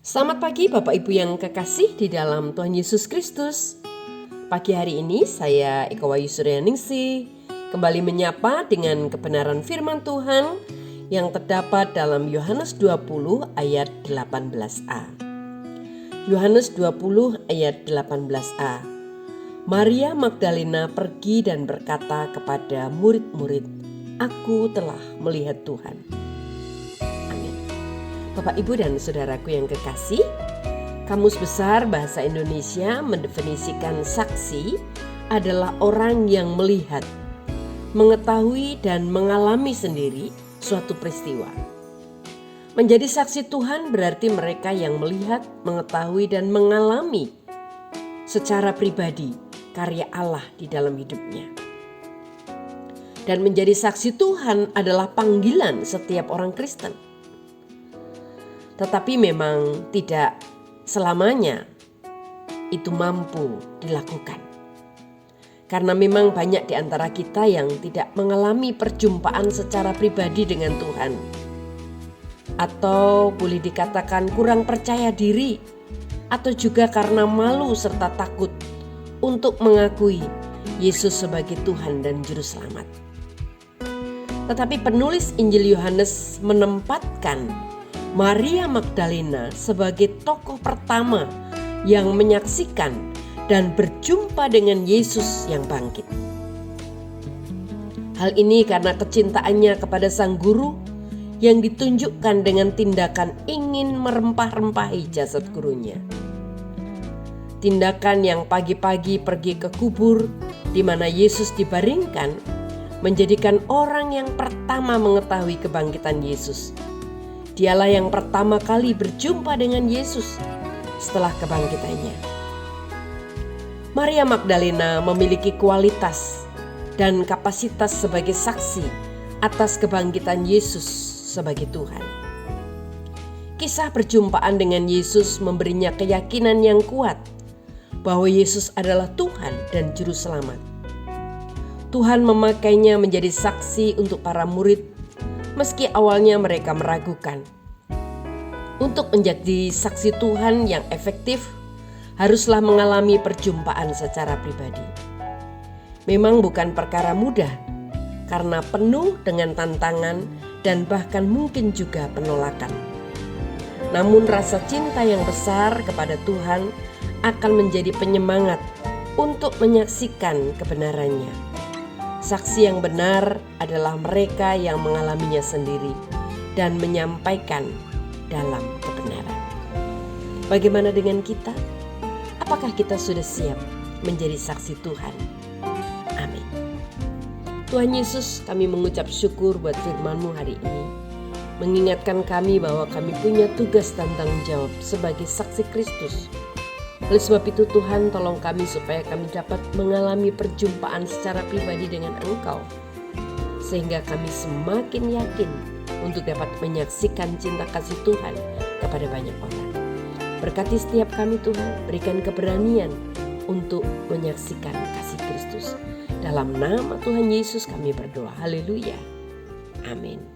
Selamat pagi Bapak Ibu yang kekasih di dalam Tuhan Yesus Kristus. Pagi hari ini saya Eka Wayu Suryaningsih kembali menyapa dengan kebenaran firman Tuhan yang terdapat dalam Yohanes 20 ayat 18a. Yohanes 20 ayat 18a. Maria Magdalena pergi dan berkata kepada murid-murid, "Aku telah melihat Tuhan." Bapak, Ibu, dan saudaraku yang kekasih, Kamus Besar Bahasa Indonesia mendefinisikan saksi adalah orang yang melihat, mengetahui, dan mengalami sendiri suatu peristiwa. Menjadi saksi Tuhan berarti mereka yang melihat, mengetahui, dan mengalami secara pribadi karya Allah di dalam hidupnya. Dan menjadi saksi Tuhan adalah panggilan setiap orang Kristen. Tetapi memang tidak selamanya itu mampu dilakukan. Karena memang banyak di antara kita yang tidak mengalami perjumpaan secara pribadi dengan Tuhan. Atau boleh dikatakan kurang percaya diri, atau juga karena malu serta takut untuk mengakui Yesus sebagai Tuhan dan Juru Selamat. Tetapi penulis Injil Yohanes menempatkan Maria Magdalena sebagai tokoh pertama yang menyaksikan dan berjumpa dengan Yesus yang bangkit. Hal ini karena kecintaannya kepada sang guru yang ditunjukkan dengan tindakan ingin merempah-rempahi jasad gurunya. Tindakan yang pagi-pagi pergi ke kubur di mana Yesus dibaringkan menjadikan orang yang pertama mengetahui kebangkitan Yesus. Dialah yang pertama kali berjumpa dengan Yesus setelah kebangkitannya. Maria Magdalena memiliki kualitas dan kapasitas sebagai saksi atas kebangkitan Yesus sebagai Tuhan. Kisah perjumpaan dengan Yesus memberinya keyakinan yang kuat bahwa Yesus adalah Tuhan dan Juru Selamat. Tuhan memakainya menjadi saksi untuk para murid meski awalnya mereka meragukan. Untuk menjadi saksi Tuhan yang efektif, haruslah mengalami perjumpaan secara pribadi. Memang bukan perkara mudah, karena penuh dengan tantangan dan bahkan mungkin juga penolakan. Namun rasa cinta yang besar kepada Tuhan akan menjadi penyemangat untuk menyaksikan kebenarannya. Saksi yang benar adalah mereka yang mengalaminya sendiri dan menyampaikan dalam kebenaran. Bagaimana dengan kita? Apakah kita sudah siap menjadi saksi Tuhan? Amin. Tuhan Yesus, kami mengucap syukur buat firman-Mu hari ini. Mengingatkan kami bahwa kami punya tugas dan tanggung jawab sebagai saksi Kristus. Oleh sebab itu Tuhan, tolong kami supaya kami dapat mengalami perjumpaan secara pribadi dengan Engkau, sehingga kami semakin yakin untuk dapat menyaksikan cinta kasih Tuhan kepada banyak orang. Berkati setiap kami Tuhan, berikan keberanian untuk menyaksikan kasih Kristus. Dalam nama Tuhan Yesus kami berdoa, haleluya, amin.